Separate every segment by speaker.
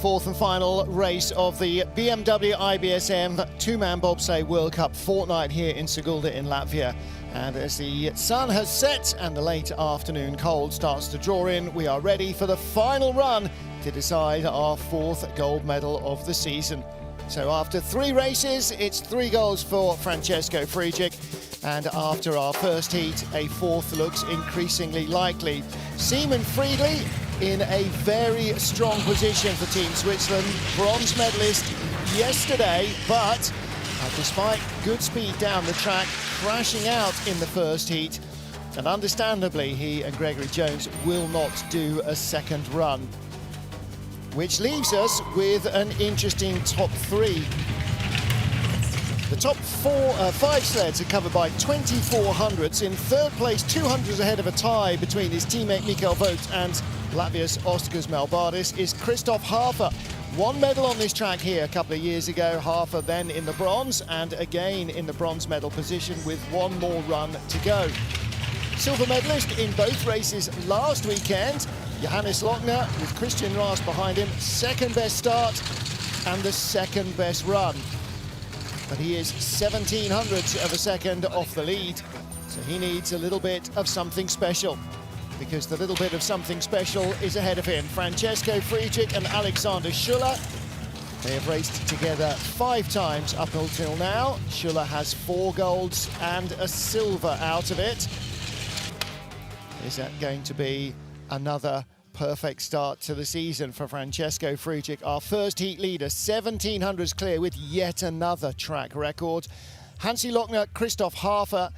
Speaker 1: Fourth and final race of the BMW IBSF two-man bobsleigh World Cup fortnight here in Sigulda in Latvia. And as the sun has set and the late afternoon cold starts to draw in, we are ready for the final run to decide our fourth gold medal of the season. So after 3 races, it's 3 goals for Francesco Friedrich. And after our first heat, a fourth looks increasingly likely. Simon Friedrich in a very strong position for Team Switzerland. Bronze medalist yesterday, but despite good speed down the track, crashing out in the first heat. And understandably, he and Gregory Jones will not do a second run. Which leaves us with an interesting top 3. The top 5 sleds are covered by 2400s. In third place, 200s ahead of a tie between his teammate Mikael Vogt and Latvia's Oscars Melbardis, is Christoph Hafer. 1 medal on this track here a couple of years ago. Hafer then in the bronze and again in the bronze medal position with 1 more run to go. Silver medalist in both races last weekend, Johannes Lochner, with Christian Raas behind him. Second best start and the second best run. But he is 1700ths of a second off the lead, so he needs a little bit of something special, because the little bit of something special is ahead of him. Francesco Friedrich and Alexander Schuller, they have raced together 5 times up until now. Schuller has 4 golds and a silver out of it. Is that going to be another perfect start to the season for Francesco Friedrich, our first heat leader, 1700s clear with yet another track record. Hansi Lochner, Christoph Hafer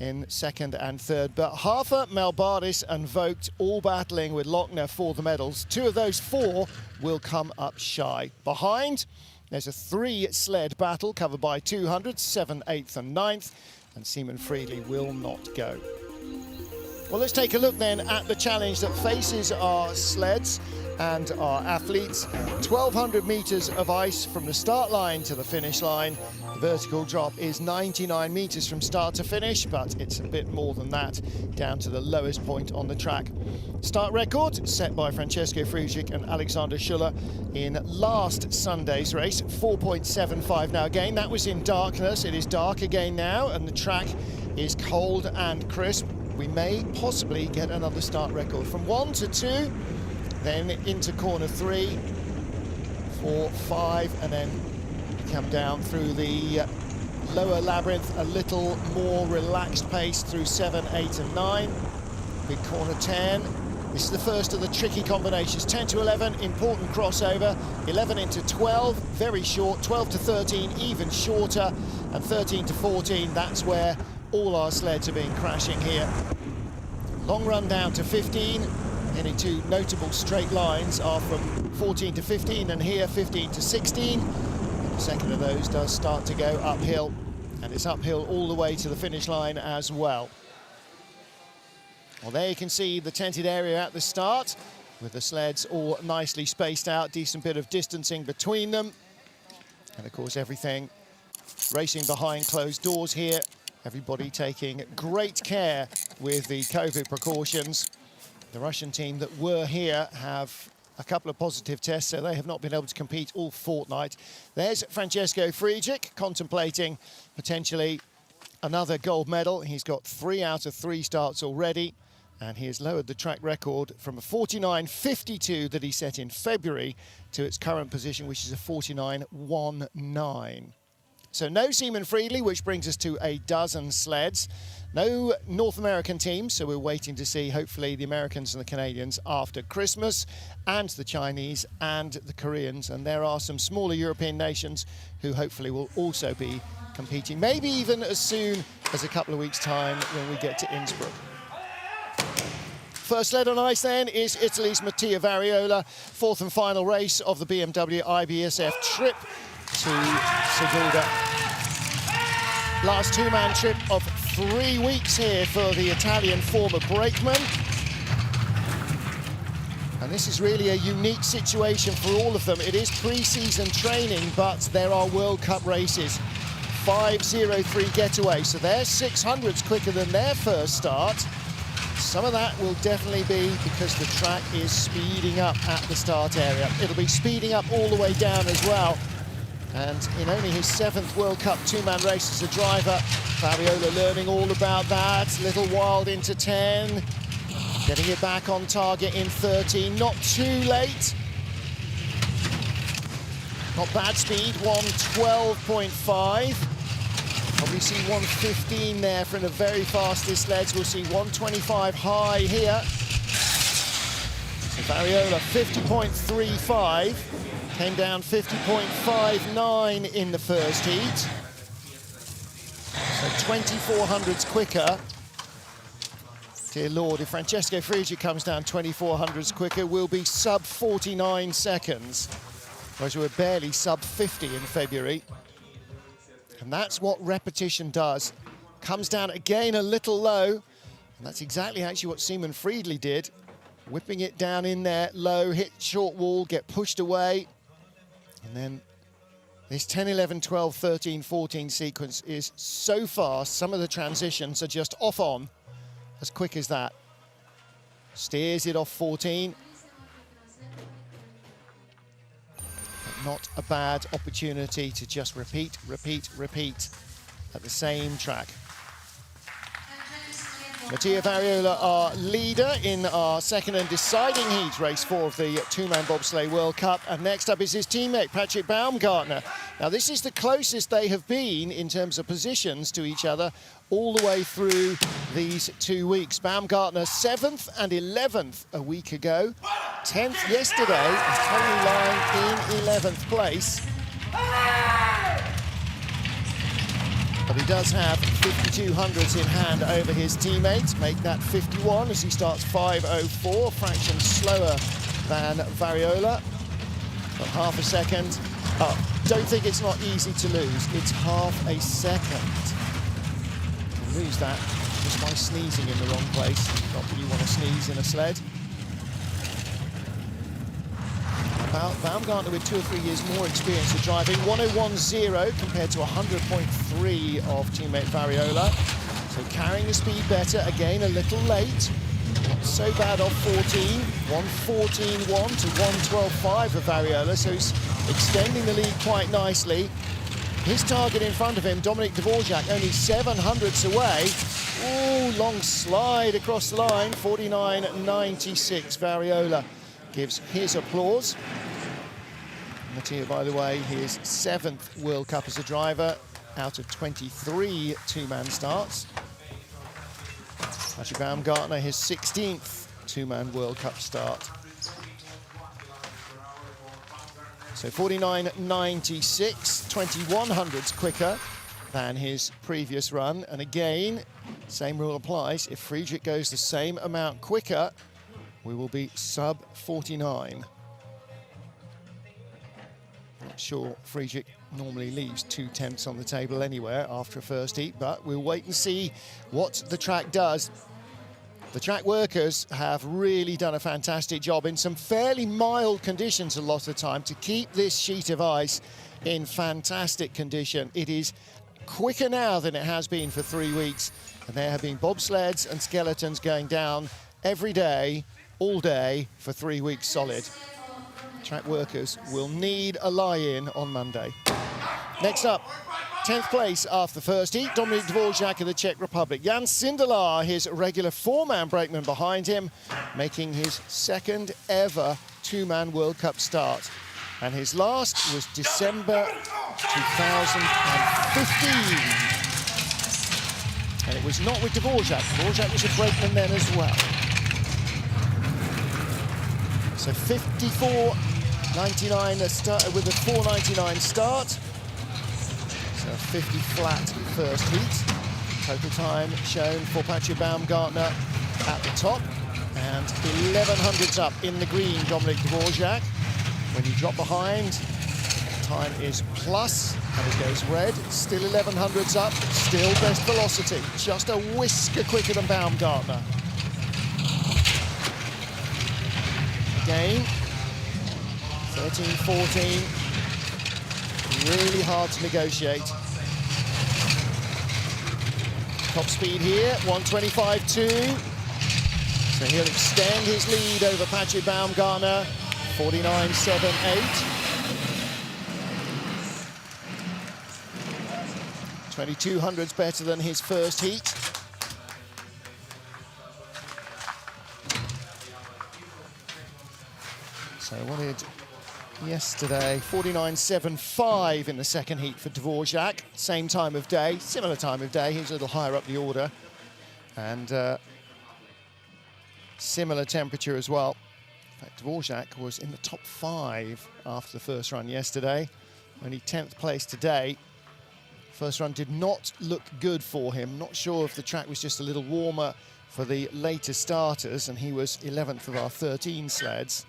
Speaker 1: in second and third, but Hafer, Melbardis and Vogt all battling with Lochner for the medals. 2 of those 4 will come up shy. Behind, there's a 3 sled battle covered by 200s, 7th, 8th and 9th, and Simon Friedrich will not go. Well, let's take a look then at the challenge that faces our sleds and our athletes. 1,200 meters of ice from the start line to the finish line. The vertical drop is 99 meters from start to finish, but it's a bit more than that, down to the lowest point on the track. Start record set by Francesco Friedrich and Alexander Schuller in last Sunday's race, 4.75 now again. That was in darkness. It is dark again now, and the track is cold and crisp. We may possibly get another start record from 1 to 2, then into corner 3, 4, 5, and then come down through the lower labyrinth, a little more relaxed pace through 7, 8 and 9. Big corner 10. This is the first of the tricky combinations. 10 to 11, important crossover. 11 into 12, very short. 12 to 13, even shorter. And 13 to 14, that's where all our sleds are being crashing here. Long run down to 15. Any 2 notable straight lines are from 14 to 15 and here 15 to 16. The second of those does start to go uphill, and it's uphill all the way to the finish line as well. Well, there you can see the tented area at the start, with the sleds all nicely spaced out, decent bit of distancing between them. And of course everything racing behind closed doors here. Everybody taking great care with the COVID precautions. The Russian team that were here have a couple of positive tests, so they have not been able to compete all fortnight. There's Francesco Friedrich contemplating potentially another gold medal. He's got 3 out of 3 starts already, and he has lowered the track record from a 49.52 that he set in February to its current position, which is a 49.19. So no Simon Friedrich, which brings us to a dozen sleds. No North American teams, so we're waiting to see, hopefully, the Americans and the Canadians after Christmas, and the Chinese and the Koreans. And there are some smaller European nations who hopefully will also be competing, maybe even as soon as a couple of weeks' time when we get to Innsbruck. First sled on ice then is Italy's Mattia Variola, 4th and final race of the BMW IBSF trip to Sigulda. Last 2-man trip of 3 weeks here for the Italian former brakeman. And this is really a unique situation for all of them. It is pre-season training, but there are World Cup races. 5:03 getaway, so they're 600s quicker than their first start. some of that will definitely be because the track is speeding up at the start area. It'll be speeding up all the way down as well. And in only his 7th World Cup two-man race as a driver, Variola learning all about that. Little wild into 10. Getting it back on target in 13. Not too late. Not bad speed, 112.5. Probably see 115 there from the very fastest legs. We'll see 125 high here. So Variola 50.35. Came down 50.59 in the first heat. So 2400s quicker. Dear Lord, if Francesco Friedrich comes down 2400s quicker, we'll be sub 49 seconds. Whereas we were barely sub 50 in February. And that's what repetition does. Comes down again a little low. And that's exactly actually what Simon Friedrich did. Whipping it down in there, low, hit short wall, get pushed away. And then this 10, 11, 12, 13, 14 sequence is so fast. Some of the transitions are just off on as quick as that. Steers it off 14. But not a bad opportunity to just repeat, repeat, repeat at the same track. Mattia Variola, our leader in our second and deciding heat, race 4 of the two-man bobsleigh World Cup. And next up is his teammate, Patrick Baumgartner. Now, this is the closest they have been in terms of positions to each other all the way through these 2 weeks. Baumgartner 7th and 11th a week ago. 10th yesterday, and Tony lying in 11th place. But he does have 5200s in hand over his teammates. Make that 51 as he starts 5:04, fraction slower than Variola. But half a second. Oh, don't think it's not easy to lose. It's half a second. You can lose that just by sneezing in the wrong place. Not that you want to sneeze in a sled. Baumgartner with 2 or 3 years more experience of driving. 101.0 compared to 100.3 of teammate Variola. So carrying the speed better, again a little late. Not so bad off 14. 114.1 to 112.5 for Variola, so he's extending the lead quite nicely. His target in front of him, Dominic Dvorak, only 700ths away. Ooh, long slide across the line, 49.96. Variola gives his applause. Mattia, by the way, his 7th World Cup as a driver out of 23 two-man starts. Patrick Baumgartner, his 16th two-man World Cup start. So 49.96, 2100s quicker than his previous run. And again, same rule applies. If Friedrich goes the same amount quicker, we will be sub 49. Not sure Friedrich normally leaves 2/10 on the table anywhere after a first heat, but we'll wait and see what the track does. The track workers have really done a fantastic job in some fairly mild conditions a lot of the time to keep this sheet of ice in fantastic condition. It is quicker now than it has been for 3 weeks, and there have been bobsleds and skeletons going down every day, all day, for 3 weeks solid. Track workers will need a lie-in on Monday. Next up, 10th place after the first heat, Dominic Dvorak of the Czech Republic. Jan Sindelar, his regular 4-man brakeman behind him, making his 2nd ever two-man World Cup start. And his last was December 2015. And it was not with Dvorak. Dvorak was a brakeman then as well. So 54.99 with a 4.99 start. So 50 flat first heat. Total time shown for Patrick Baumgartner at the top. And 1100s up in the green, Dominic Dvorak. When you drop behind, time is plus, and it goes red. Still 1100s up, still best velocity. Just a whisker quicker than Baumgartner. Again, 13, 14. Really hard to negotiate. Top speed here, 125.2. So he'll extend his lead over Patrick Baumgartner, 49.78. 2200's better than his first heat. So what did yesterday, 49.75 in the second heat for Dvorak. Same time of day, similar time of day. He's a little higher up the order. And similar temperature as well. In fact, Dvorak was in the top 5 after the first run yesterday. Only 10th place today. First run did not look good for him. Not sure if the track was just a little warmer for the later starters, and he was 11th of our 13 sleds.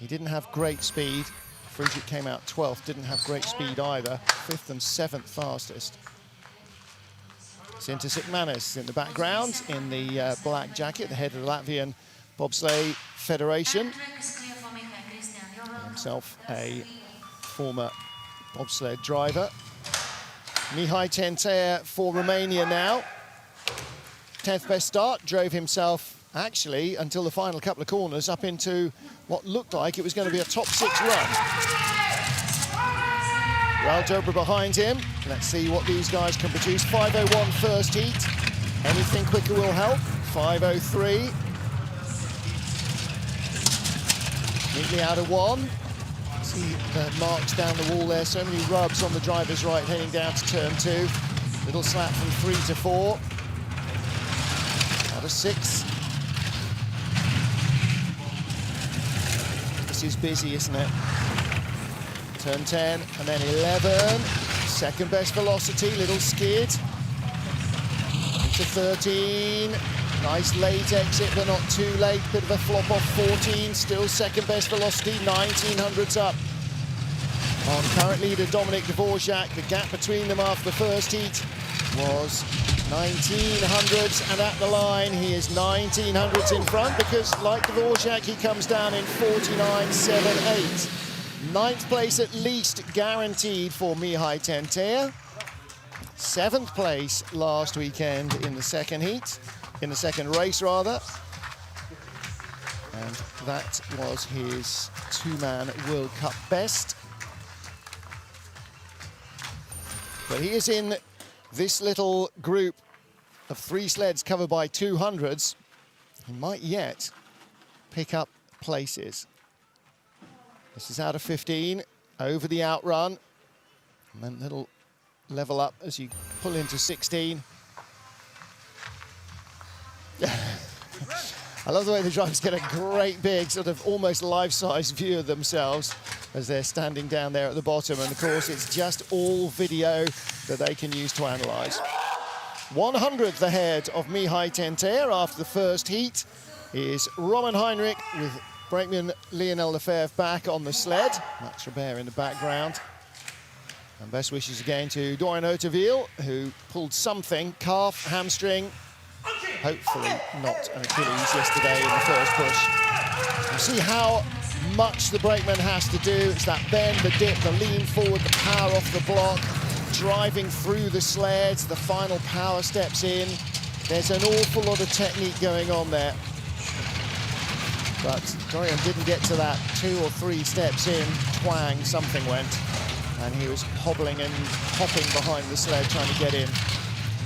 Speaker 1: He didn't have great speed. Friedrich came out 12th, didn't have great speed either. 5th and 7th fastest. Sinter in the background in the black jacket, the head of the Latvian Bobsleigh Federation. Himself a former bobsled driver. Mihai Tentea for Romania now. 10th best start, drove himself actually until the final couple of corners up into what looked like it was going to be a top 6 run. Dobra behind him. Let's see what these guys can produce. 5:01 first heat. Anything quicker will help. 5:03. Neatly out of 1. See the marks down the wall there. So many rubs on the driver's right heading down to turn 2. Little slap from 3 to 4. Out of 6. This is busy, isn't it? Turn 10 and then 11. Second best velocity, little skid. Into 13. Nice late exit, but not too late. Bit of a flop off 14. Still second best velocity, 1900s up. On current leader Dominic Dvorak, the gap between them after the first heat was 1900s, and at the line he is 1900s in front because, like Dvorak, he comes down in 49.78. 9th place at least guaranteed for Mihai Tentea. 7th place last weekend in the second heat, in the second race rather. And that was his 2-man World Cup best. But he is in this little group of 3 sleds covered by 200s. He might yet pick up places. This is out of 15, over the outrun. And then little level up as you pull into 16. I love the way the drivers get a great big sort of almost life-size view of themselves as they're standing down there at the bottom. And of course, it's just all video that they can use to analyze. 100th ahead of Mihai Tentea after the first heat is Roman Heinrich with brakeman Lionel Lefebvre back on the sled. Max Robert in the background. And best wishes again to Dorian Oteville, who pulled something, calf, hamstring, hopefully not an Achilles yesterday in the first push. You see how much the brakeman has to do. It's that bend, the dip, the lean forward, the power off the block, driving through the sleds, the final power steps in. There's an awful lot of technique going on there. But Dorian didn't get to that 2 or 3 steps in, twang, something went. And he was hobbling and hopping behind the sled trying to get in.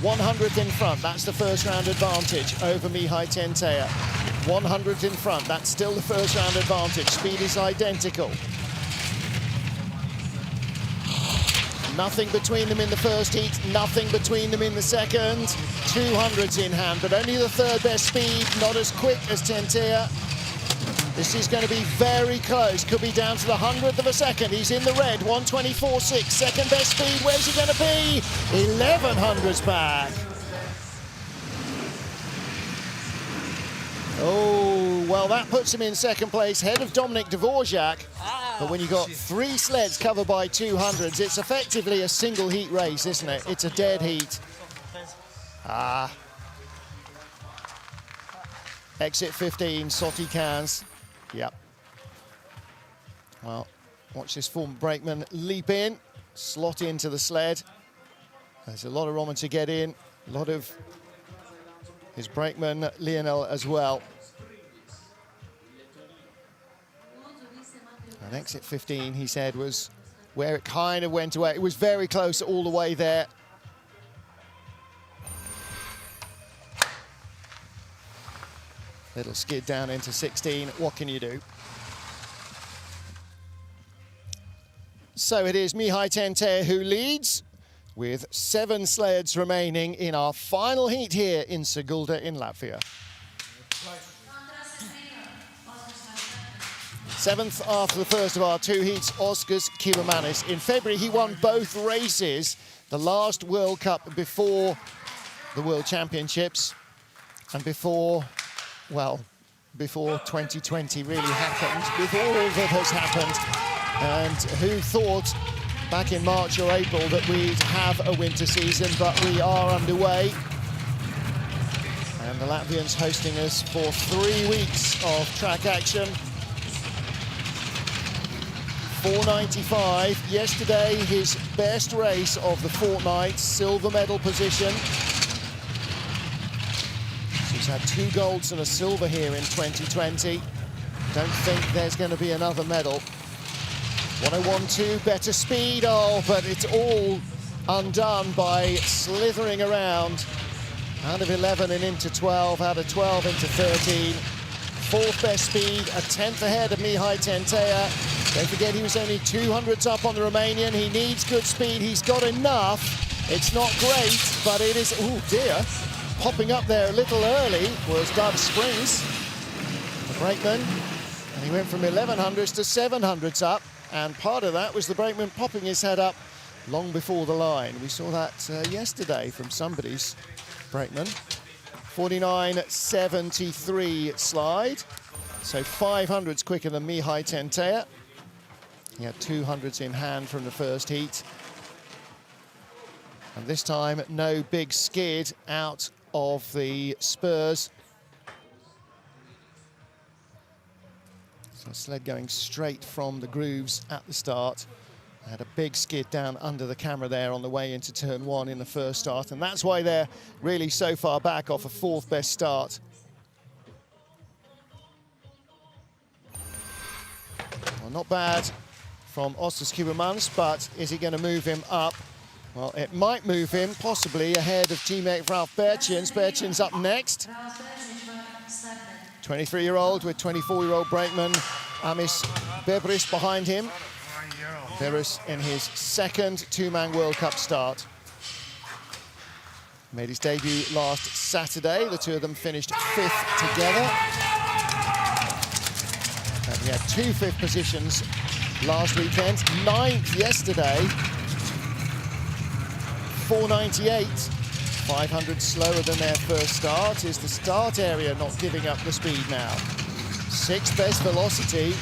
Speaker 1: 100th in front, that's the first round advantage over Mihai Tentea. 100th in front, that's still the first round advantage. Speed is identical. Nothing between them in the first heat, nothing between them in the second. 200s in hand, but only the 3rd best speed, not as quick as Tentea. This is going to be very close. Could be down to the 100th of a second. He's in the red, 124.6. Second best speed, where's he going to be? 1100s back. Oh, well, that puts him in second place, head of Dominic Dvorak. But when you've got 3 sleds covered by 200s, it's effectively a single heat race, isn't it? It's a dead heat. Exit 15, Sotti cans. Yep. Well, watch this former brakeman leap in, slot into the sled. There's a lot of Roman to get in, a lot of his brakeman Lionel as well. And exit 15, he said, was where it kind of went away. It was very close all the way there. Little skid down into 16. What can you do? So it is Mihai Tentea who leads with 7 sleds remaining in our final heat here in Sigulda in Latvia. 7th after the first of our 2 heats, Oskars Kybermanis. In February, he won both races, the last World Cup before the World Championships and before 2020 really happened, before all that has happened. And who thought back in March or April that we'd have a winter season, but we are underway. And the Latvians hosting us for 3 weeks of track action. 495, yesterday his best race of the fortnight, silver medal position. He's had 2 golds and a silver here in 2020. Don't think there's going to be another medal. 101.2, better speed, but it's all undone by slithering around. Out of 11 and into 12, out of 12 into 13. 4th best speed, a 10th ahead of Mihai Tentea. Don't forget he was only 200s up on the Romanian. He needs good speed, he's got enough. It's not great, but it is, oh dear. Popping up there a little early was Dove Springs, the brakeman. And he went from 1100s to 700s up. And part of that was the brakeman popping his head up long before the line. We saw that yesterday from somebody's brakeman. 49.73 slide. So 500s quicker than Mihai Tentea. He had 200s in hand from the first heat. And this time, no big skid out of the spurs. So sled going straight from the grooves at the start. I had a big skid down under the camera there on the way into turn 1 in the first start, and that's why they're really so far back off a 4th best start. Well, not bad from Oskars Kybermanis, but is he going to move him up? Well, it might move him possibly ahead of teammate Ralf Berzins. Berzins up next. 23-year-old with 24-year-old brakeman Amis Bebris behind him. Bebris in his 2nd 2-man World Cup start. Made his debut last Saturday. The 2 of them finished 5th together. And he had 2 5th positions last weekend. 9th yesterday. 498. 500 slower than their first start. Is the start area not giving up the speed now? 6th best velocity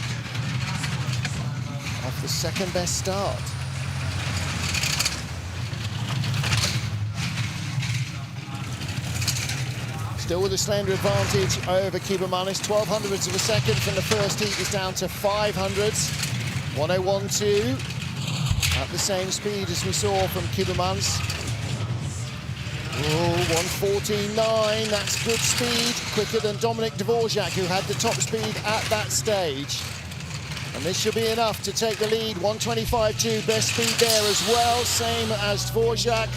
Speaker 1: off the 2nd best start. Still with a slender advantage over Kybermanis. 1200ths of a second from the first heat is down to 500ths. 101.2 at the same speed as we saw from Kybermanis. Oh, 114.9, that's good speed, quicker than Dvorak, who had the top speed at that stage. And this should be enough to take the lead. 125.2, best speed there as well, same as Dvorak.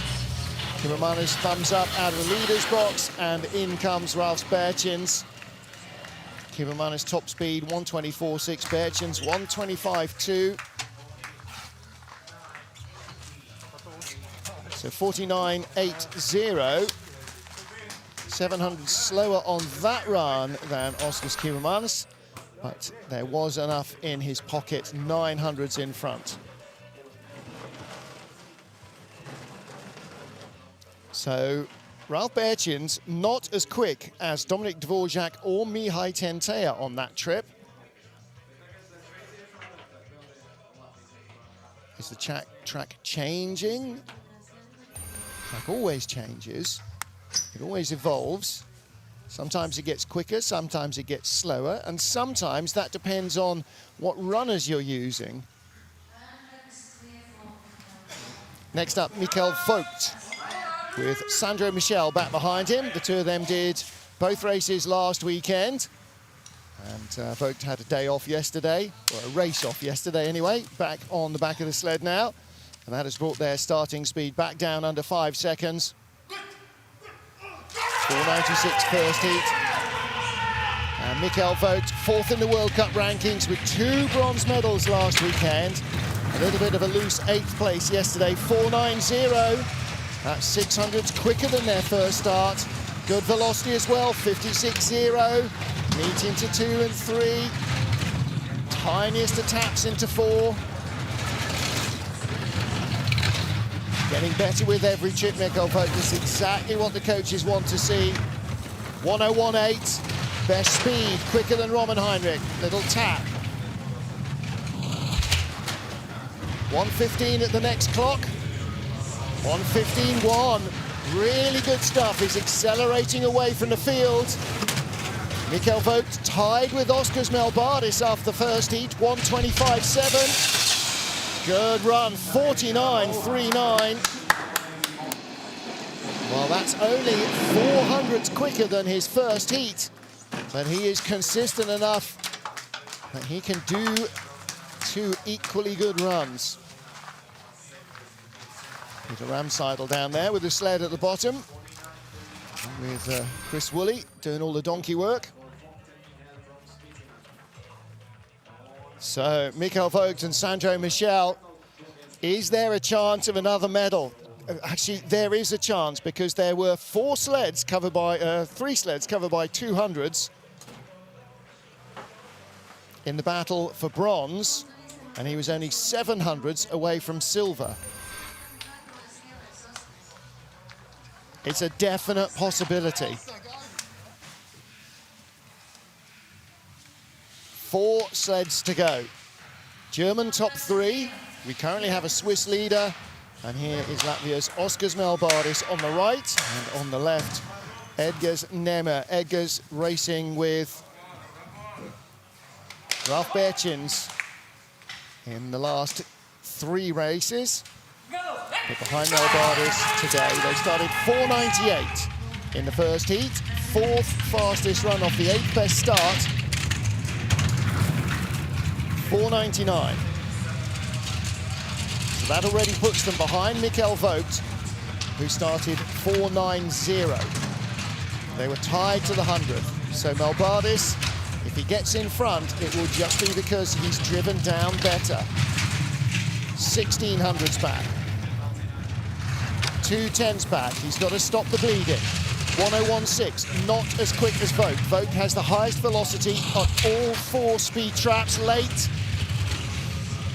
Speaker 1: Kybermanis thumbs up out of the leader's box, and in comes Ralf Berzins. Kybermanis top speed, 124.6, Berzins 125.2. So 49.80, 700 slower on that run than Oskars Kybermanis, but there was enough in his pocket, 900s in front. So Ralf Berzins not as quick as Dominik Dvorak or Mihai Tentea on that trip. Is the track changing? Track always changes, it always evolves. Sometimes it gets quicker, sometimes it gets slower, and sometimes that depends on what runners you're using. Next up, Michael Vogt with Sandro Michel back behind him. The 2 of them did both races last weekend. And Vogt had a day off yesterday, or a race off yesterday anyway, back on the back of the sled now. And that has brought their starting speed back down under 5 seconds. 4:96 first heat. And Mikkel Vogt, 4th in the World Cup rankings with 2 bronze medals last weekend. A little bit of a loose 8th place yesterday, 4:90. That's 600s quicker than their first start. Good velocity as well, 56.0. Meet into 2 and 3. Tiniest of taps into 4. Getting better with every chip, Mikkel Vogt. This is exactly what the coaches want to see. 1:01.8. Best speed, quicker than Roman Heinrich. Little tap. 1:15 at the next clock. 1:15.1. Really good stuff. He's accelerating away from the field. Mikkel Vogt tied with Oscar's Melbardis after the first heat. 1:25.7. Good run. 49.39. Well, that's only 400s quicker than his first heat. But he is consistent enough that he can do 2 equally good runs. Peter Ramseidel down there with the sled at the bottom, with Chris Woolley doing all the donkey work. So Mikkel Vogt and Sandro Michel, is there a chance of another medal? Actually, there is a chance, because there were 3 sleds covered by 200s in the battle for bronze, and he was only 700s away from silver. It's a definite possibility. 4 sleds to go. German top 3. We currently have a Swiss leader. And here is Latvia's Oskars Melbardis on the right, and on the left, Edgars Nemē. Edgars racing with Ralf Berzins in the last 3 races. But behind Melbardis today, they started 4:98 in the first heat. 4th fastest run off the 8th best start. 4:99. So that already puts them behind Mikkel Vogt, who started 4:90. They were tied to the 100th. So Melbardis, if he gets in front, it will just be because he's driven down better. 1600s back. 2:10s back. He's got to stop the bleeding. 1:01.6, not as quick as Vogt. Vogt has the highest velocity on all 4 speed traps late.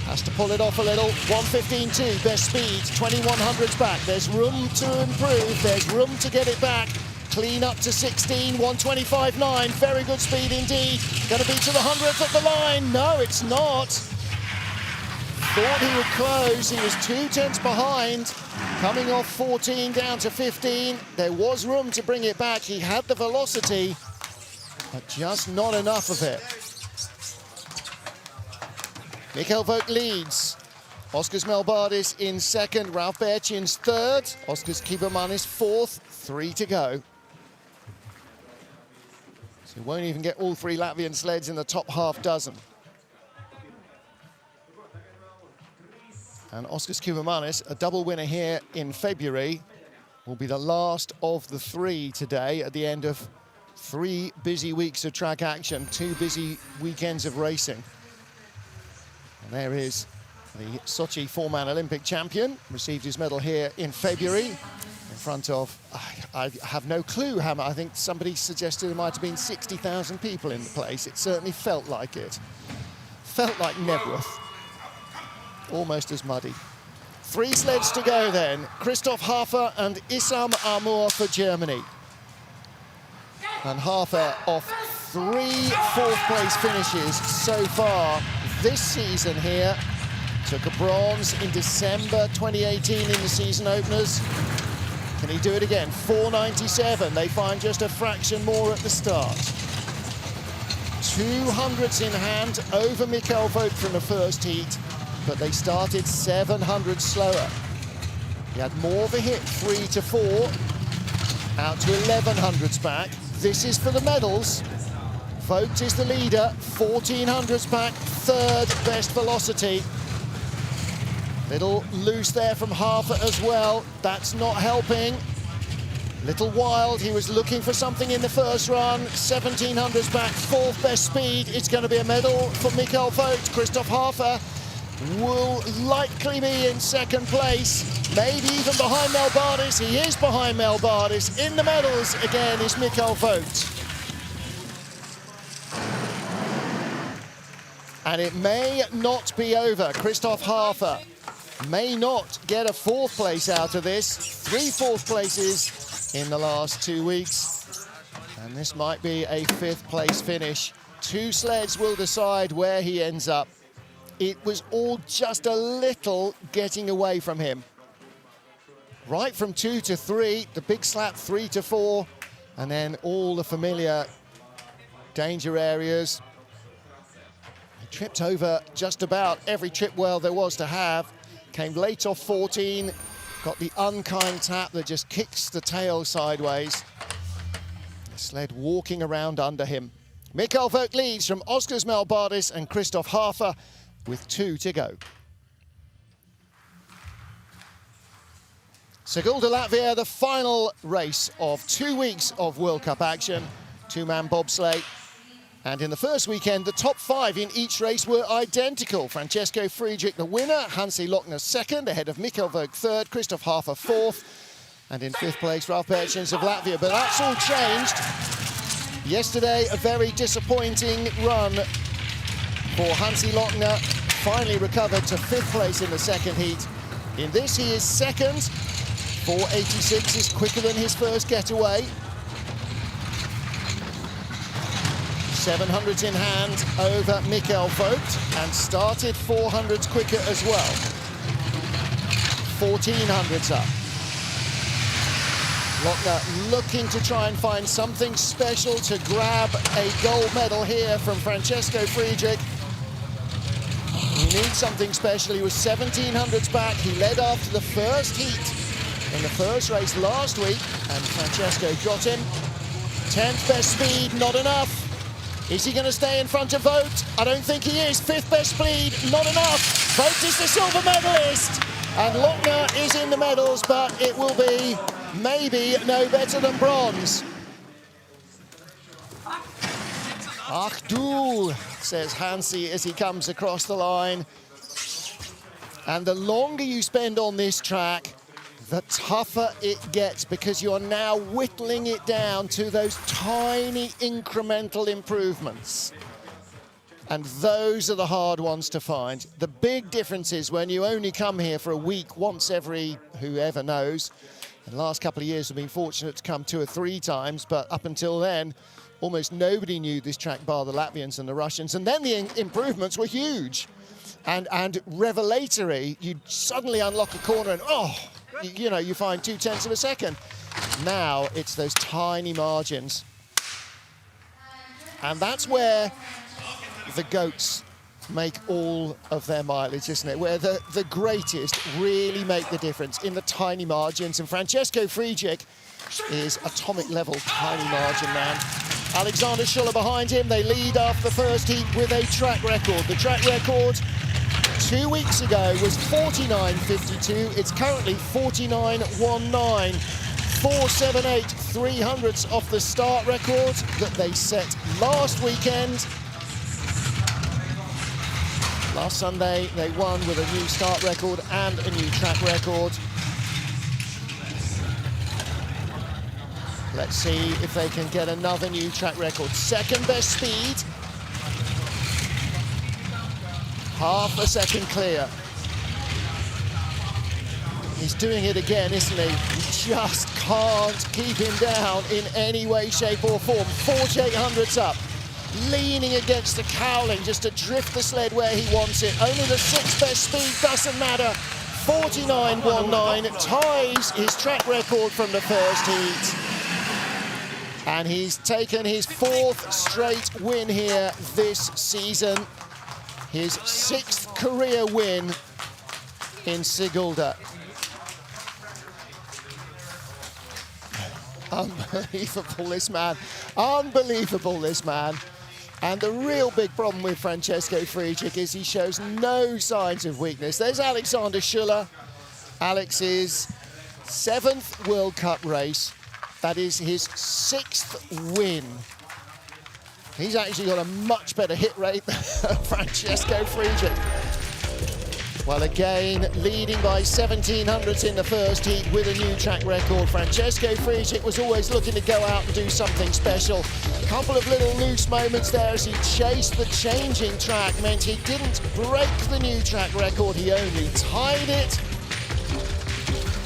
Speaker 1: Has to pull it off a little. 1:15.2, best speed. 2100s back. There's room to improve. There's room to get it back. Clean up to 16. 1:25.9. Very good speed indeed. Going to be to the 100th at the line. No, it's not. Thought he would close. He was 2/10 behind. Coming off 14 down to 15. There was room to bring it back. He had the velocity, but just not enough of it. Mikkel Vogt leads. Oskars Melbardis in 2nd. Ralf Berzins 3rd. Oskars Kibermanis 4th. 3 to go. So he won't even get all 3 Latvian sleds in the top half dozen. And Oskars Kibermanis, a double winner here in February, will be the last of the 3 today at the end of 3 busy weeks of track action, 2 busy weekends of racing. And there is the Sochi 4-man Olympic champion, received his medal here in February in front of, I have no clue how much. I think somebody suggested there might have been 60,000 people in the place. It certainly felt like it. Felt like Nebworth. Almost as muddy. 3 sleds to go then. Christoph Hafer and Issam Amour for Germany. And Hafer off 3 4th-place finishes so far this season here. Took a bronze in December 2018 in the season openers. Can he do it again? 4:97. They find just a fraction more at the start. 200s in hand over Mikkel Vogt from the first heat, but they started 700 slower. He had more of a hit, 3 to 4, out to 1100s back. This is for the medals. Vogt is the leader, 1400s back, third best velocity. Little loose there from Hafer as well. That's not helping. Little wild, he was looking for something in the first run. 1700s back, fourth best speed. It's going to be a medal for Michael Vogt. Christoph Hafer will likely be in second place, maybe even behind Melbardis. He is behind Melbardis. In the medals again is Michael Vogt. And it may not be over. Christoph Hafer may not get a fourth place out of this. 3 fourth places in the last 2 weeks. And this might be a 5th place finish. 2 sleds will decide where he ends up. It was all just a little getting away from him. Right from 2 to 3, the big slap 3 to 4, and then all the familiar danger areas. He tripped over just about every trip well there was to have. Came late off 14, got the unkind tap that just kicks the tail sideways. The sled walking around under him. Michael Vogt leads from Oskars Melbardis and Christoph Hafer with 2 to go. Sigulda, Latvia, the final race of 2 weeks of World Cup action. 2-man bobsleigh. And in the first weekend, the top 5 in each race were identical. Francesco Friedrich, the winner. Hansi Lochner second, ahead of Michael Vogt third. Christoph Hafer fourth. And in 5th place, Ralf Berzins of Latvia. But that's all changed. Yesterday, a very disappointing run for Hansi Lochner. Finally recovered to 5th place in the second heat. In this, he is second. 486 is quicker than his first getaway. 700s in hand over Michael Vogt and started 400s quicker as well. 1400s up. Lochner looking to try and find something special to grab a gold medal here from Francesco Friedrich. He needs something special. He was 1700s back. He led after the first heat in the first race last week, and Francesco got him. 10th best speed, not enough. Is he going to stay in front of Vogt? I don't think he is. 5th best speed, not enough. Vogt is the silver medalist. And Lochner is in the medals, but it will be maybe no better than bronze. Ach du, says Hansi as he comes across the line. And the longer you spend on this track, the tougher it gets, because you're now whittling it down to those tiny incremental improvements. And those are the hard ones to find. The big difference is when you only come here for a week once every whoever knows. In the last couple of years, we've been fortunate to come 2 or 3 times, but up until then, almost nobody knew this track bar the Latvians and the Russians. And then the improvements were huge and revelatory. You suddenly unlock a corner and, oh, you know, you find 0.2 of a second. Now it's those tiny margins. And that's where the goats make all of their mileage, isn't it? Where the greatest really make the difference in the tiny margins. And Francesco Friedrich is atomic level tiny margin man. Alexander Schuller behind him. They lead after the first heat with a track record. The track record 2 weeks ago was 49.52. It's currently 49.19. 4.78 300ths off the start record that they set last weekend. Last Sunday, they won with a new start record and a new track record. Let's see if they can get another new track record. Second best speed. Half a second clear. He's doing it again, isn't he? You just can't keep him down in any way, shape or form. 4800ths up. Leaning against the cowling just to drift the sled where he wants it. Only the 6th best speed doesn't matter. 49.19 ties his track record from the first heat. And he's taken his 4th straight win here this season. His 6th career win in Sigulda. Unbelievable, this man. Unbelievable, this man. And the real big problem with Francesco Friedrich is he shows no signs of weakness. There's Alexander Schuller. Alex's 7th World Cup race. That is his 6th win. He's actually got a much better hit rate than Francesco Friedrich. Well, again, leading by 1700ths in the first heat with a new track record. Francesco Friedrich was always looking to go out and do something special. A couple of little loose moments there as he chased the changing track, meant he didn't break the new track record, he only tied it.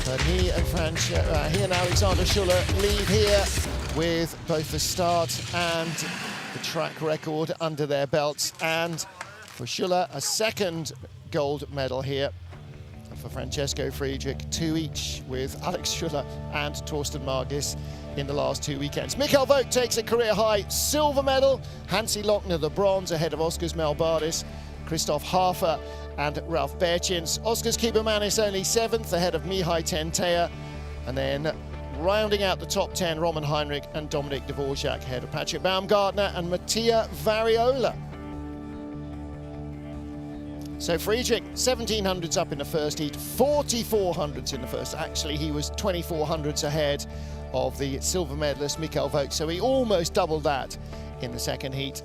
Speaker 1: But he and Alexander Schuller leave here with both the start and the track record under their belts. And for Schuller, a 2nd gold medal here. And for Francesco Friedrich, 2 each with Alex Schuller and Torsten Margis in the last 2 weekends. Michael Vogt takes a career-high silver medal. Hansi Lochner, the bronze, ahead of Oscar's Melbardis, Christoph Hafer and Ralf Berzins. Oscar's Kibermanis only 7th, ahead of Mihai Tentea. And then rounding out the top 10, Roman Heinrich and Dominik Dvorak, ahead of Patrick Baumgartner and Mattia Variola. So Friedrich, 1700ths up in the first heat, 4400ths in the first. Actually, he was 2400ths ahead of the silver medalist Michael Vogt, so he almost doubled that in the second heat.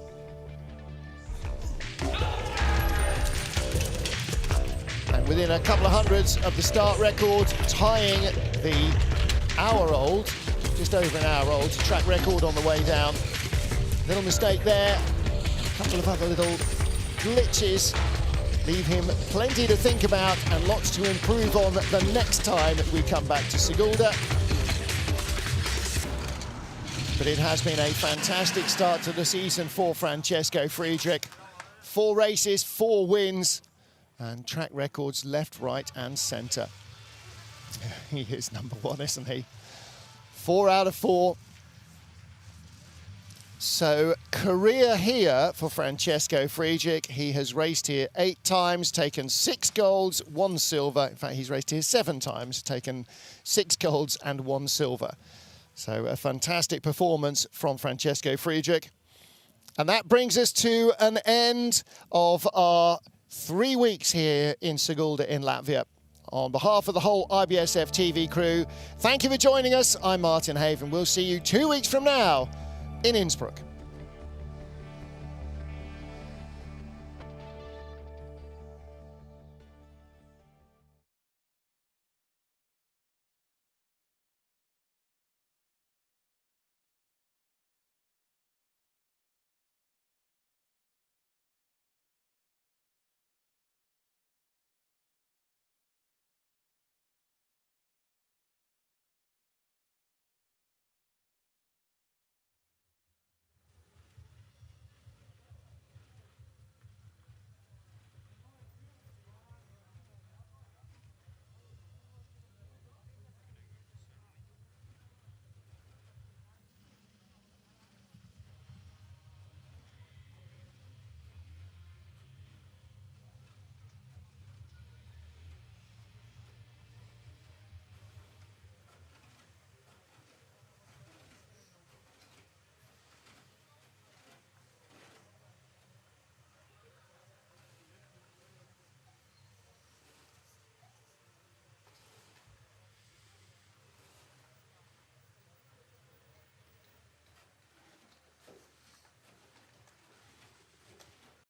Speaker 1: And within a couple of hundreds of the start record, tying the hour-old, just over an hour-old, track record on the way down. Little mistake there, a couple of other little glitches leave him plenty to think about and lots to improve on the next time we come back to Sigulda. But it has been a fantastic start to the season for Francesco Friedrich. 4 races, 4 wins, and track records left, right and centre. He is number 1, isn't he? 4 out of 4. So, career here for Francesco Friedrich. He has raced here 8 times, taken 6 golds, 1 silver. In fact, he's raced here 7 times, taken 6 golds and 1 silver. So, a fantastic performance from Francesco Friedrich. And that brings us to an end of our 3 weeks here in Sigulda in Latvia. On behalf of the whole IBSF TV crew, thank you for joining us. I'm Martin Haven. We'll see you 2 weeks from now in Innsbruck.